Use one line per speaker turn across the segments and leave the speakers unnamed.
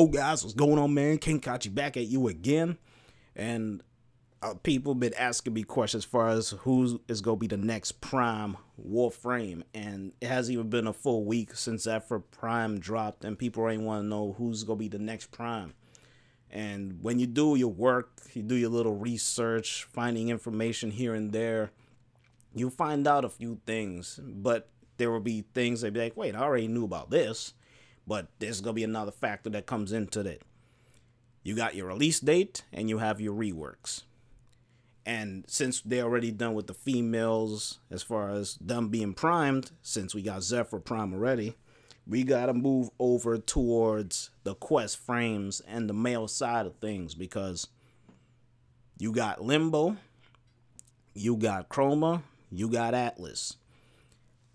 Yo guys, what's going on, man? King Kachi back at you again. And people been asking me questions as far as who is going to be the next Prime Warframe. And it hasn't even been a full week since Zephyr Prime dropped, and people ain't want to know who's going to be the next Prime. And when you do your work, you do your little research, finding information here and there, you find out a few things. But there will be things that be like, wait, I already knew about this. But there's going to be another factor that comes into that. You got your release date and you have your reworks. And since they're already done with the females, as far as them being primed, since we got Zephyr Prime already, we got to move over towards the quest frames and the male side of things, because you got Limbo, you got Chroma, you got Atlas.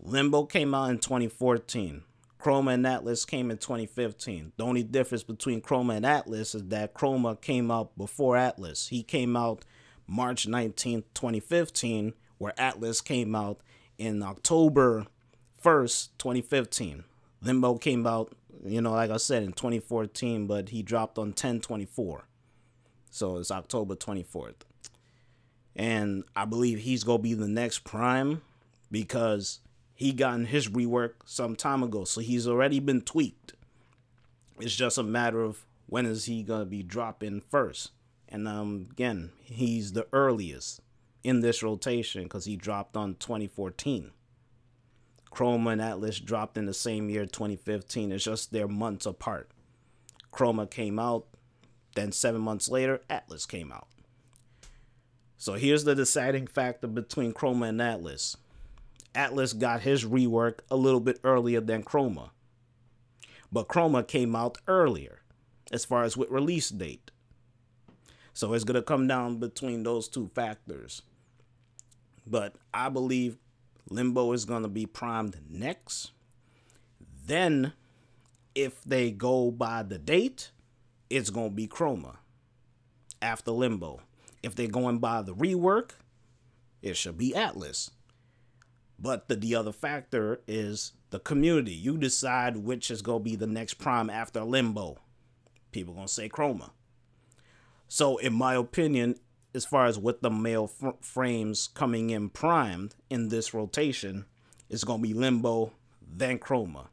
Limbo came out in 2014. Chroma and Atlas came in 2015. The only difference between Chroma and Atlas is that Chroma came out before Atlas. He came out March 19th, 2015, where Atlas came out in October 1st, 2015. Limbo came out, like I said, in 2014, but he dropped on 10/24. So it's October 24th. And I believe he's going to be the next Prime, because he gotten his rework some time ago, so he's already been tweaked. It's just a matter of when is he going to be dropping first. And again, he's the earliest in this rotation because he dropped on 2014. Chroma and Atlas dropped in the same year, 2015. It's just they're months apart. Chroma came out, then 7 months later, Atlas came out. So here's the deciding factor between Chroma and Atlas. Atlas got his rework a little bit earlier than Chroma. But Chroma came out earlier as far as with release date. So it's going to come down between those two factors. But I believe Limbo is going to be primed next. Then, if they go by the date, it's going to be Chroma after Limbo. If they're going by the rework, it should be Atlas. But the other factor is the community. You decide which is going to be the next Prime after Limbo. People going to say Chroma. So in my opinion, as far as with the male frames coming in primed in this rotation, it's going to be Limbo, then Chroma.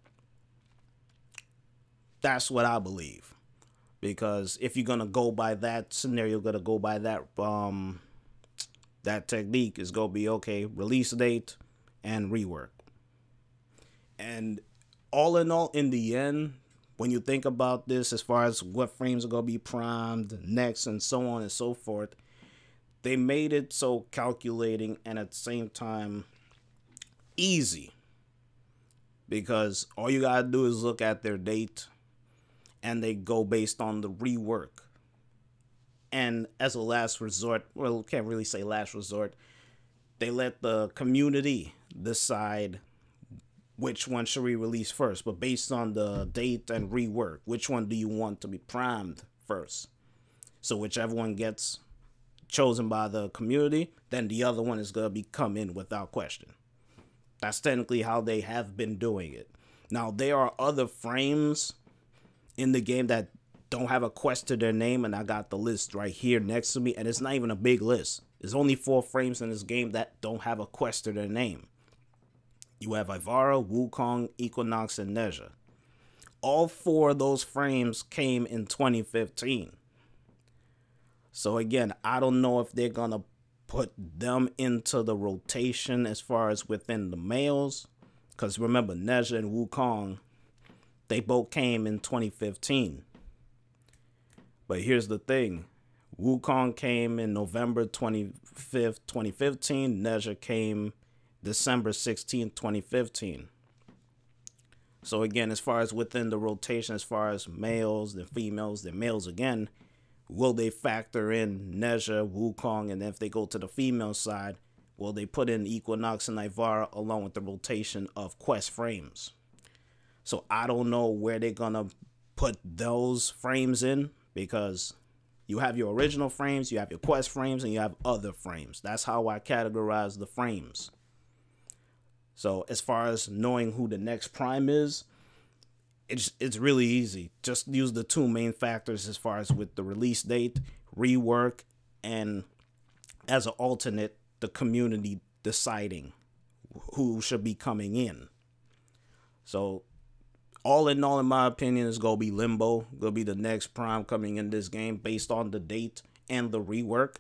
That's what I believe. Because if you're going to go by that scenario, you're going to go by that, that technique is going to be, okay, release date and rework. And all in all, in the end, when you think about this, as far as what frames are going to be primed next and so on and so forth, they made it so calculating and at the same time easy. Because all you got to do is look at their date and they go based on the rework. And as a last resort, well, can't really say last resort, they let the community decide which one should we release first. But based on the date and rework, which one do you want to be primed first? So whichever one gets chosen by the community, then the other one is going to come in without question. That's technically how they have been doing it. Now, there are other frames in the game that don't have a quest to their name, and I got the list right here next to me, and it's not even a big list. There's only 4 frames in this game that don't have a quest to their name. You have Ivara, Wukong, Equinox, and Nezha. All 4 of those frames came in 2015. So again, I don't know if they're going to put them into the rotation as far as within the males. Because remember, Nezha and Wukong, they both came in 2015. But here's the thing. Wukong came in November 25th, 2015. Nezha came December 16th, 2015. So again, as far as within the rotation, as far as males and females, then males again, will they factor in Nezha, Wukong, and if they go to the female side, will they put in Equinox and Ivara along with the rotation of quest frames? So I don't know where they're going to put those frames in, because you have your original frames, you have your quest frames, and you have other frames. That's how I categorize the frames. So as far as knowing who the next Prime is, it's really easy. Just use the two main factors as far as with the release date, rework, and as an alternate, the community deciding who should be coming in. So all in all, in my opinion, is gonna be Limbo. Gonna be the next prime coming in this game based on the date and the rework.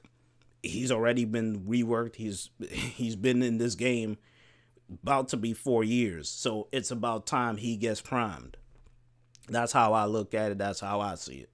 He's already been reworked. He's been in this game about to be 4 years. So it's about time he gets primed. That's how I look at it. That's how I see it.